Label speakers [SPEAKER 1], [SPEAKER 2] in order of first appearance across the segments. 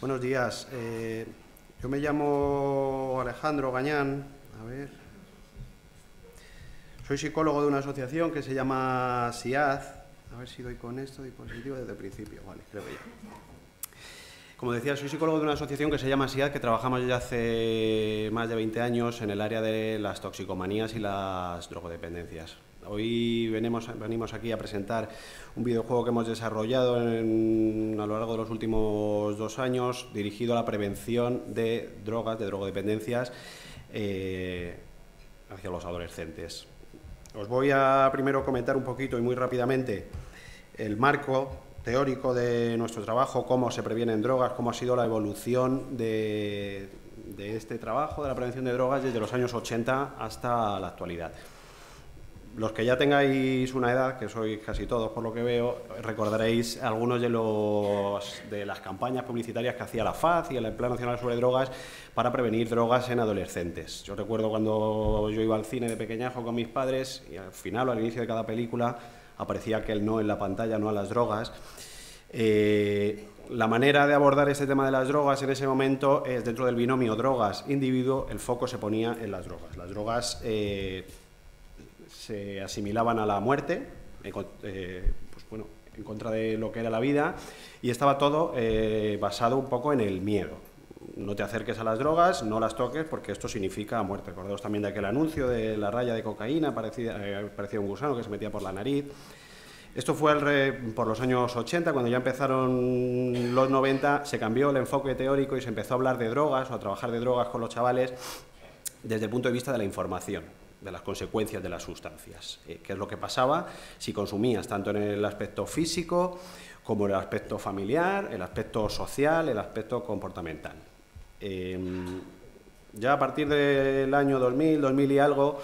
[SPEAKER 1] Buenos días. Yo me llamo Alejandro Gañán. A ver. Soy psicólogo de una asociación que se llama SIAD. A ver si doy con esto, doy positivo desde el principio. Vale, creo que ya. Como decía, soy psicólogo de una asociación que se llama SIAD, que trabajamos ya hace más de 20 años en el área de las toxicomanías y las drogodependencias. Hoy venimos aquí a presentar un videojuego que hemos desarrollado a lo largo de los últimos 2 años, dirigido a la prevención de drogas, de drogodependencias hacia los adolescentes. Os voy a primero comentar un poquito y muy rápidamente el marco teórico de nuestro trabajo, cómo se previenen drogas, cómo ha sido la evolución de este trabajo, de la prevención de drogas, desde los años 80 hasta la actualidad. Los que ya tengáis una edad, que sois casi todos por lo que veo, recordaréis algunos de las campañas publicitarias que hacía la FAD y el Plan Nacional sobre Drogas para prevenir drogas en adolescentes. Yo recuerdo cuando yo iba al cine de pequeñajo con mis padres y al final o al inicio de cada película aparecía aquel no en la pantalla, no a las drogas. La manera de abordar este tema de las drogas en ese momento es dentro del binomio drogas-individuo, el foco se ponía en las drogas. Las drogas se asimilaban a la muerte, pues bueno, en contra de lo que era la vida, y estaba todo basado un poco en el miedo. No te acerques a las drogas, no las toques, porque esto significa muerte. Acordaos también de aquel anuncio de la raya de cocaína, parecía un gusano que se metía por la nariz. Esto fue por los años 80, cuando ya empezaron los 90, se cambió el enfoque teórico y se empezó a hablar de drogas o a trabajar de drogas con los chavales desde el punto de vista de la información, de las consecuencias de las sustancias, qué es lo que pasaba si consumías tanto en el aspecto físico como en el aspecto familiar, el aspecto social, el aspecto comportamental. Ya a partir del año 2000 y algo,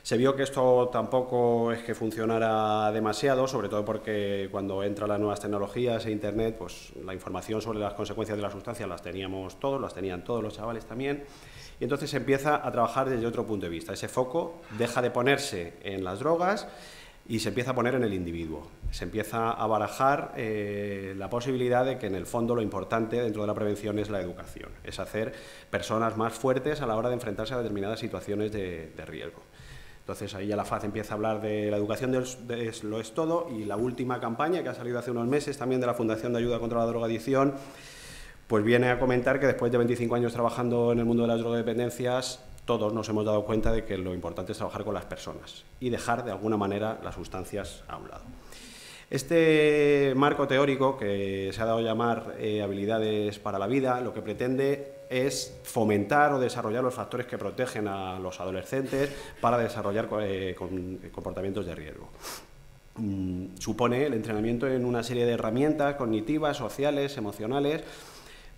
[SPEAKER 1] se vio que esto tampoco es que funcionara demasiado, sobre todo porque cuando entran las nuevas tecnologías e Internet, pues la información sobre las consecuencias de las sustancias las teníamos todos, las tenían todos los chavales también. Y entonces se empieza a trabajar desde otro punto de vista. Ese foco deja de ponerse en las drogas y se empieza a poner en el individuo. Se empieza a barajar la posibilidad de que en el fondo lo importante dentro de la prevención es la educación, es hacer personas más fuertes a la hora de enfrentarse a determinadas situaciones de riesgo. Entonces ahí ya la FAD empieza a hablar de la educación lo es todo, y la última campaña que ha salido hace unos meses también de la Fundación de Ayuda contra la Drogadicción, pues viene a comentar que después de 25 años trabajando en el mundo de las drogodependencias, todos nos hemos dado cuenta de que lo importante es trabajar con las personas y dejar de alguna manera las sustancias a un lado. Este marco teórico, que se ha dado a llamar habilidades para la vida, lo que pretende es fomentar o desarrollar los factores que protegen a los adolescentes para desarrollar comportamientos de riesgo. Supone el entrenamiento en una serie de herramientas cognitivas, sociales, emocionales,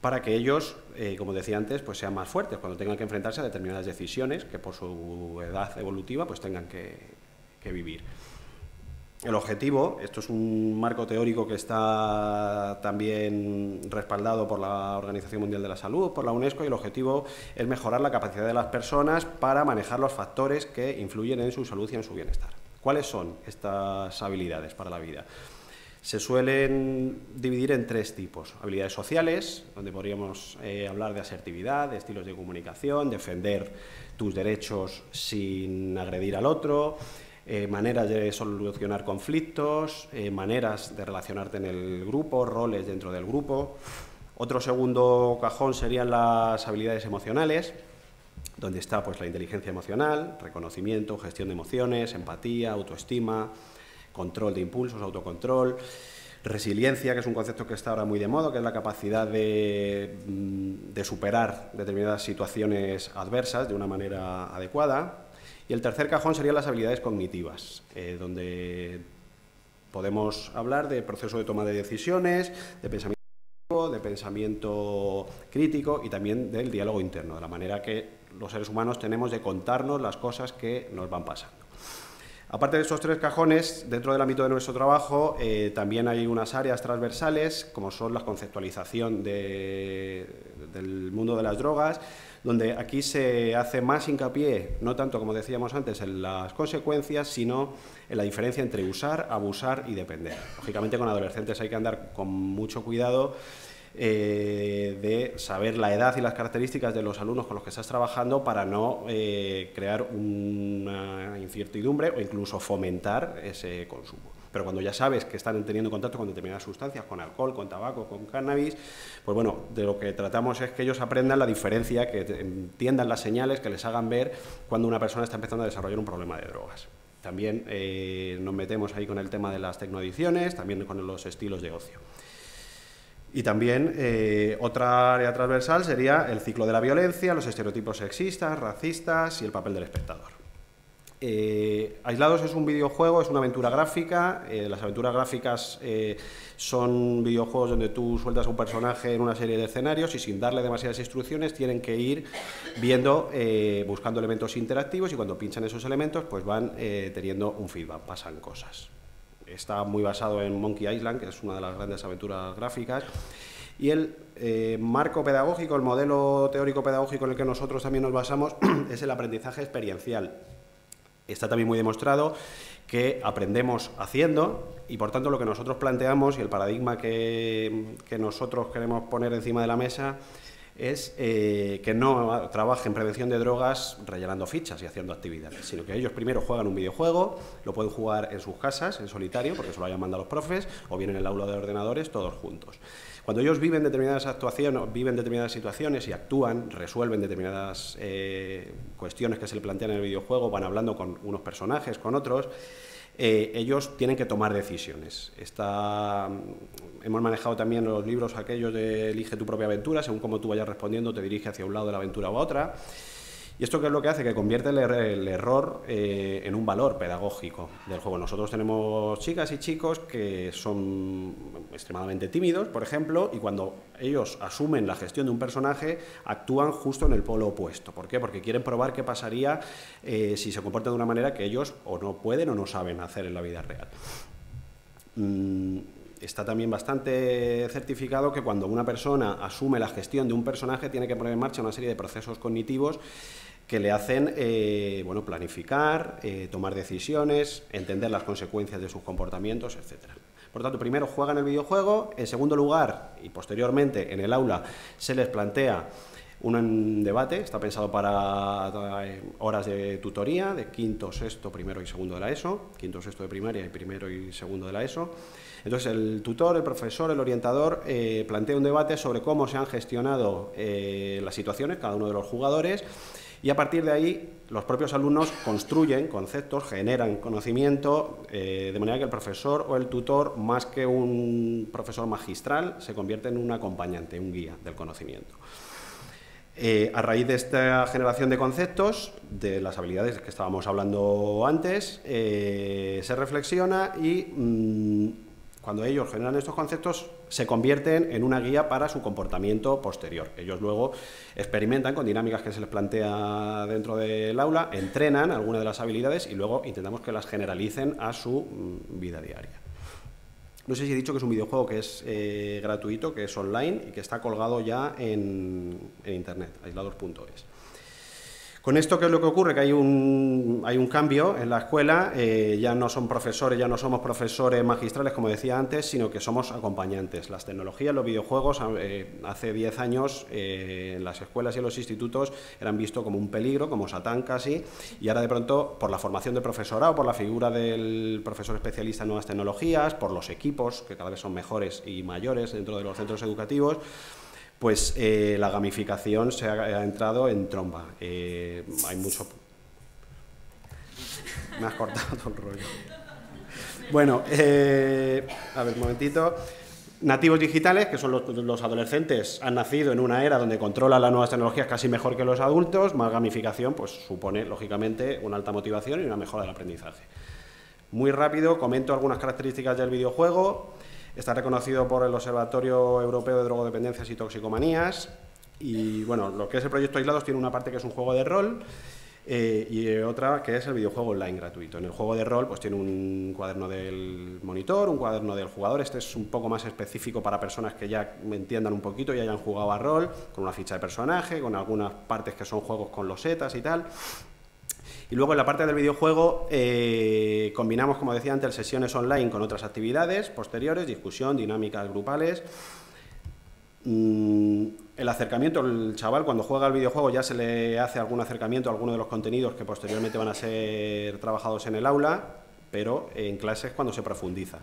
[SPEAKER 1] para que ellos, como decía antes, pues sean más fuertes cuando tengan que enfrentarse a determinadas decisiones que por su edad evolutiva pues tengan que vivir. El objetivo, esto es un marco teórico que está también respaldado por la Organización Mundial de la Salud, por la UNESCO, y el objetivo es mejorar la capacidad de las personas para manejar los factores que influyen en su salud y en su bienestar. ¿Cuáles son estas habilidades para la vida? Se suelen dividir en 3 tipos. Habilidades sociales, donde podríamos hablar de asertividad, de estilos de comunicación, defender tus derechos sin agredir al otro, maneras de solucionar conflictos, maneras de relacionarte en el grupo, roles dentro del grupo. Otro segundo cajón serían las habilidades emocionales, donde está pues la inteligencia emocional, reconocimiento, gestión de emociones, empatía, autoestima, control de impulsos, autocontrol, resiliencia, que es un concepto que está ahora muy de moda, que es la capacidad de superar determinadas situaciones adversas de una manera adecuada. Y el tercer cajón serían las habilidades cognitivas, donde podemos hablar de proceso de toma de decisiones, de pensamiento crítico y también del diálogo interno, de la manera que los seres humanos tenemos de contarnos las cosas que nos van pasando. Aparte de estos 3 cajones, dentro del ámbito de nuestro trabajo también hay unas áreas transversales, como son la conceptualización del mundo de las drogas, donde aquí se hace más hincapié, no tanto como decíamos antes, en las consecuencias, sino en la diferencia entre usar, abusar y depender. Lógicamente con adolescentes hay que andar con mucho cuidado, de saber la edad y las características de los alumnos con los que estás trabajando para no crear una incertidumbre o incluso fomentar ese consumo. Pero cuando ya sabes que están teniendo contacto con determinadas sustancias, con alcohol, con tabaco, con cannabis, pues bueno, de lo que tratamos es que ellos aprendan la diferencia, que entiendan las señales, que les hagan ver cuando una persona está empezando a desarrollar un problema de drogas. También nos metemos ahí con el tema de las tecnoadicciones, también con los estilos de ocio. Y también otra área transversal sería el ciclo de la violencia, los estereotipos sexistas, racistas y el papel del espectador. Aislados es un videojuego, es una aventura gráfica. Las aventuras gráficas son videojuegos donde tú sueltas a un personaje en una serie de escenarios y sin darle demasiadas instrucciones tienen que ir viendo, buscando elementos interactivos, y cuando pinchan esos elementos pues van teniendo un feedback, pasan cosas. Está muy basado en Monkey Island, que es una de las grandes aventuras gráficas. Y el marco pedagógico, el modelo teórico pedagógico en el que nosotros también nos basamos es el aprendizaje experiencial. Está también muy demostrado que aprendemos haciendo, y por tanto lo que nosotros planteamos y el paradigma que nosotros queremos poner encima de la mesa es que no trabajen prevención de drogas rellenando fichas y haciendo actividades, sino que ellos primero juegan un videojuego, lo pueden jugar en sus casas, en solitario, porque se lo hayan mandado los profes, o bien en el aula de ordenadores, todos juntos. Cuando ellos viven determinadas actuaciones, viven determinadas situaciones y actúan, resuelven determinadas cuestiones que se le plantean en el videojuego, van hablando con unos personajes, con otros, ellos tienen que tomar decisiones. Hemos manejado también los libros aquellos de Elige tu propia aventura, según cómo tú vayas respondiendo te dirige hacia un lado de la aventura u otra. ¿Y esto qué es lo que hace? Que convierte el error en un valor pedagógico del juego. Nosotros tenemos chicas y chicos que son extremadamente tímidos, por ejemplo, y cuando ellos asumen la gestión de un personaje, actúan justo en el polo opuesto. ¿Por qué? Porque quieren probar qué pasaría si se comportan de una manera que ellos o no pueden o no saben hacer en la vida real. Está también bastante certificado que cuando una persona asume la gestión de un personaje tiene que poner en marcha una serie de procesos cognitivos que le hacen bueno, planificar, tomar decisiones, entender las consecuencias de sus comportamientos, etc. Por tanto, primero juegan el videojuego, en segundo lugar y posteriormente en el aula se les plantea un debate, está pensado para horas de tutoría de quinto, sexto, primero y segundo de la ESO, quinto, sexto de primaria y primero y segundo de la ESO. Entonces el tutor, el profesor, el orientador plantea un debate sobre cómo se han gestionado las situaciones, cada uno de los jugadores, y a partir de ahí los propios alumnos construyen conceptos, generan conocimiento, de manera que el profesor o el tutor, más que un profesor magistral, se convierte en un acompañante, un guía del conocimiento. A raíz de esta generación de conceptos, de las habilidades que estábamos hablando antes, se reflexiona y cuando ellos generan estos conceptos se convierten en una guía para su comportamiento posterior. Ellos luego experimentan con dinámicas que se les plantea dentro del aula, entrenan algunas de las habilidades y luego intentamos que las generalicen a su vida diaria. No sé si he dicho que es un videojuego que es gratuito, que es online y que está colgado ya en internet, aislados.es. Con esto, ¿qué es lo que ocurre? Que hay un cambio en la escuela, ya no son profesores, ya no somos profesores magistrales, como decía antes, sino que somos acompañantes. Las tecnologías, los videojuegos, hace 10 años en las escuelas y en los institutos eran vistos como un peligro, como Satán casi, y ahora de pronto, por la formación del profesorado, por la figura del profesor especialista en nuevas tecnologías, por los equipos, que cada vez son mejores y mayores dentro de los centros educativos, pues la gamificación se ha entrado en tromba. Hay mucho... Me has cortado todo el rollo. Bueno, a ver, un momentito. Nativos digitales, que son los adolescentes, han nacido en una era donde controlan las nuevas tecnologías casi mejor que los adultos. Más gamificación, pues supone, lógicamente, una alta motivación y una mejora del aprendizaje. Muy rápido, comento algunas características del videojuego. Está reconocido por el Observatorio Europeo de Drogodependencias y Toxicomanías y, bueno, lo que es el proyecto Aislados tiene una parte que es un juego de rol y otra que es el videojuego online gratuito. En el juego de rol pues tiene un cuaderno del monitor, un cuaderno del jugador. Este es un poco más específico para personas que ya entiendan un poquito y hayan jugado a rol, con una ficha de personaje, con algunas partes que son juegos con losetas y tal. Y luego en la parte del videojuego combinamos, como decía antes, sesiones online con otras actividades posteriores, discusión, dinámicas grupales. El acercamiento, el chaval cuando juega al videojuego ya se le hace algún acercamiento a alguno de los contenidos que posteriormente van a ser trabajados en el aula, pero en clase es cuando se profundiza.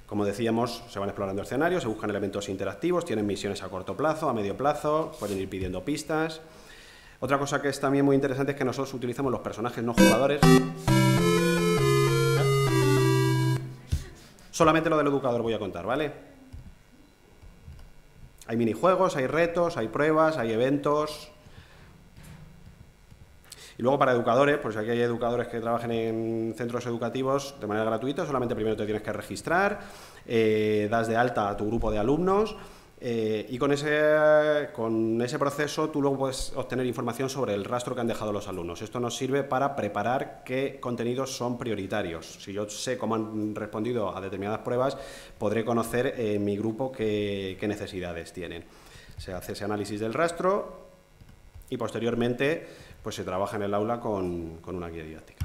[SPEAKER 1] Como decíamos, se van explorando escenarios, se buscan elementos interactivos, tienen misiones a corto plazo, a medio plazo, pueden ir pidiendo pistas. Otra cosa que es también muy interesante es que nosotros utilizamos los personajes no jugadores. Solamente lo del educador voy a contar, ¿vale? Hay minijuegos, hay retos, hay pruebas, hay eventos. Y luego para educadores, pues aquí hay educadores que trabajan en centros educativos de manera gratuita, solamente primero te tienes que registrar, das de alta a tu grupo de alumnos y con ese proceso tú luego puedes obtener información sobre el rastro que han dejado los alumnos. Esto nos sirve para preparar qué contenidos son prioritarios. Si yo sé cómo han respondido a determinadas pruebas, podré conocer en mi grupo qué necesidades tienen. Se hace ese análisis del rastro y posteriormente pues se trabaja en el aula con una guía didáctica.